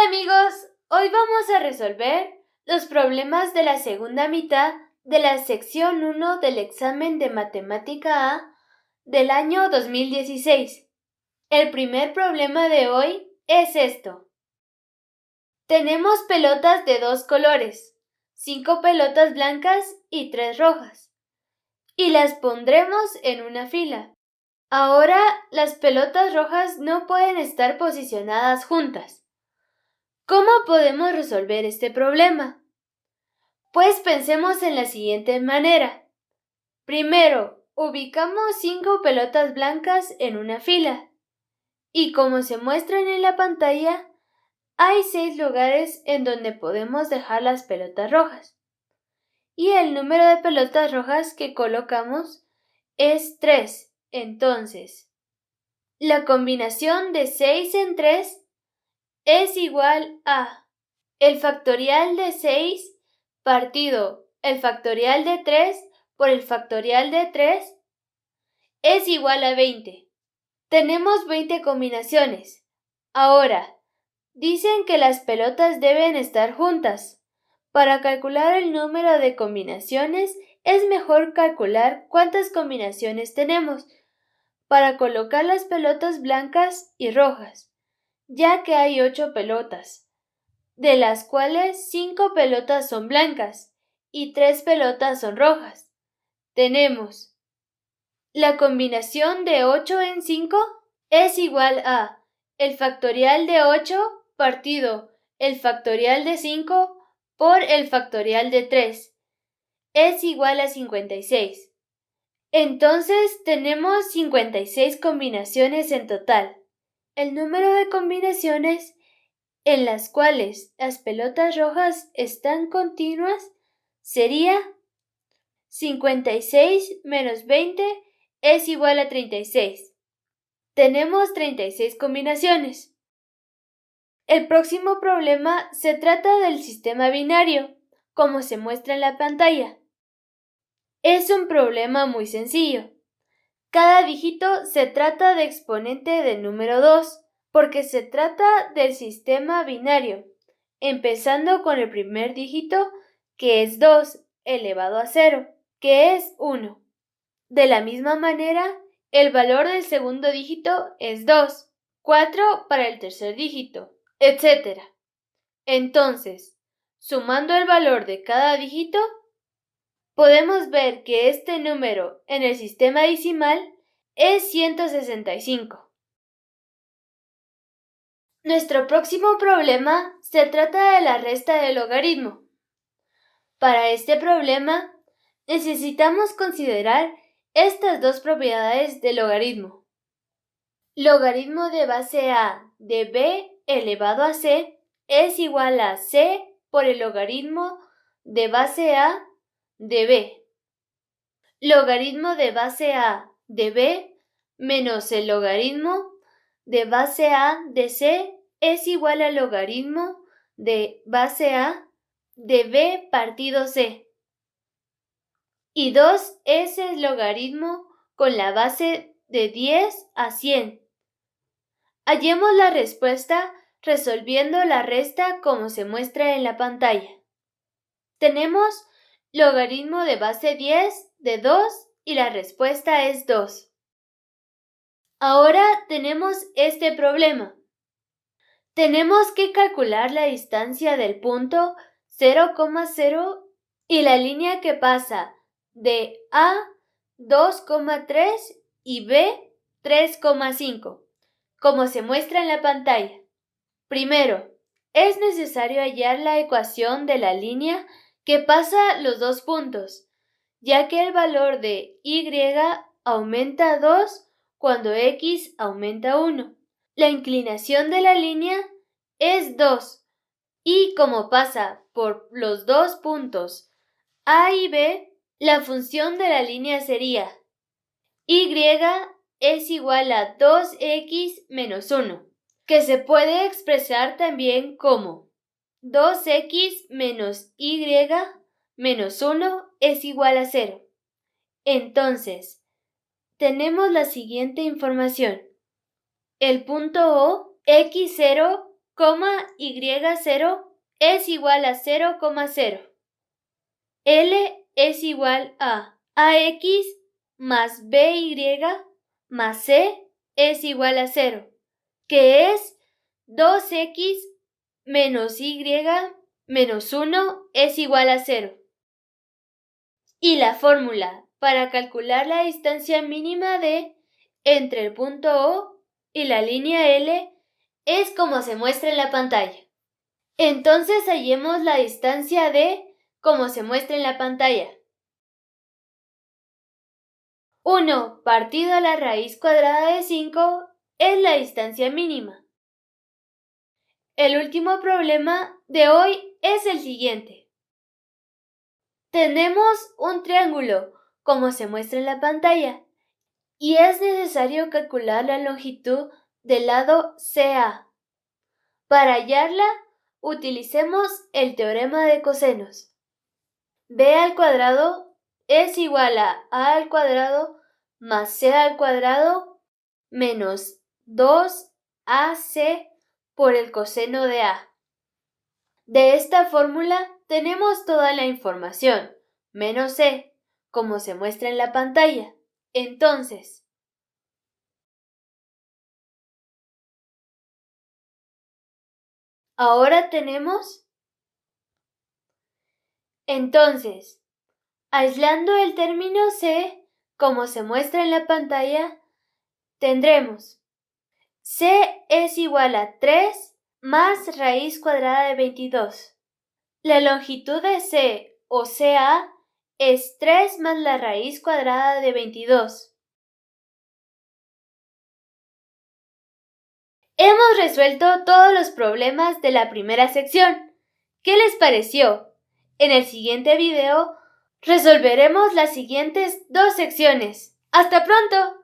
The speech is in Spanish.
amigos, hoy vamos a resolver los problemas de la segunda mitad de la sección 1 del examen de Matemática A del año 2016. El primer problema de hoy es esto. Tenemos pelotas de 2 colores, 5 pelotas blancas y 3 rojas, y las pondremos en una fila. Ahora las pelotas rojas no pueden estar posicionadas juntas. ¿Cómo podemos resolver este problema? Pues pensemos en la siguiente manera. Primero, ubicamos 5 pelotas blancas en una fila. Y como se muestran en la pantalla, hay 6 lugares en donde podemos dejar las pelotas rojas. Y el número de pelotas rojas que colocamos es 3. Entonces, la combinación de 6 en 3 es igual a el factorial de 6 partido el factorial de 3 por el factorial de 3 es igual a 20. Tenemos 20 combinaciones. Ahora, dicen que las pelotas deben estar juntas. Para calcular el número de combinaciones es mejor calcular cuántas combinaciones tenemos para colocar las pelotas blancas y rojas, ya que hay 8 pelotas, de las cuales 5 pelotas son blancas y 3 pelotas son rojas. Tenemos la combinación de 8 en 5 es igual a el factorial de 8 partido el factorial de 5 por el factorial de 3 es igual a 56. Entonces tenemos 56 combinaciones en total. El número de combinaciones en las cuales las pelotas rojas están continuas sería 56 menos 20 es igual a 36. Tenemos 36 combinaciones. El próximo problema se trata del sistema binario, como se muestra en la pantalla. Es un problema muy sencillo. Cada dígito se trata de exponente del número 2, porque se trata del sistema binario, empezando con el primer dígito, que es 2 elevado a 0, que es 1. De la misma manera, el valor del segundo dígito es 2, 4 para el tercer dígito, etc. Entonces, sumando el valor de cada dígito, podemos ver que este número en el sistema decimal es 165. Nuestro próximo problema se trata de la resta del logaritmo. Para este problema, necesitamos considerar estas dos propiedades del logaritmo. Logaritmo de base A de b elevado a c es igual a c por el logaritmo de base A de b. Logaritmo de base A de b menos el logaritmo de base A de c es igual al logaritmo de base A de b partido c. Y 2 es el logaritmo con la base de 10 a 100. Hallemos la respuesta resolviendo la resta como se muestra en la pantalla. Tenemos logaritmo de base 10 de 2 y la respuesta es 2. Ahora tenemos este problema. Tenemos que calcular la distancia del punto 0,0 y la línea que pasa de A 2,3 y B 3,5, como se muestra en la pantalla. Primero, es necesario hallar la ecuación de la línea que pasa los dos puntos, ya que el valor de y aumenta 2 cuando x aumenta 1. La inclinación de la línea es 2 y como pasa por los dos puntos A y B, la función de la línea sería y es igual a 2x menos 1, que se puede expresar también como 2x menos y menos 1 es igual a 0. Entonces, tenemos la siguiente información. El punto O, x0, y0 es igual a 0,0. L es igual a ax más by más c es igual a 0, que es 2x menos y menos 1 es igual a 0. Y la fórmula para calcular la distancia mínima D entre el punto O y la línea L es como se muestra en la pantalla. Entonces hallemos la distancia D como se muestra en la pantalla. 1 partido a la raíz cuadrada de 5 es la distancia mínima. El último problema de hoy es el siguiente. Tenemos un triángulo, como se muestra en la pantalla, y es necesario calcular la longitud del lado CA. Para hallarla, utilicemos el teorema de cosenos. B al cuadrado es igual a al cuadrado más C al cuadrado menos 2AC por el coseno de A. De esta fórmula tenemos toda la información, menos C, como se muestra en la pantalla. Entonces, ahora tenemos. Entonces, aislando el término C, como se muestra en la pantalla, tendremos C es igual a 3 más raíz cuadrada de 22. La longitud de C o CA es 3 más la raíz cuadrada de 22. Hemos resuelto todos los problemas de la primera sección. ¿Qué les pareció? En el siguiente video resolveremos las siguientes 2 secciones. ¡Hasta pronto!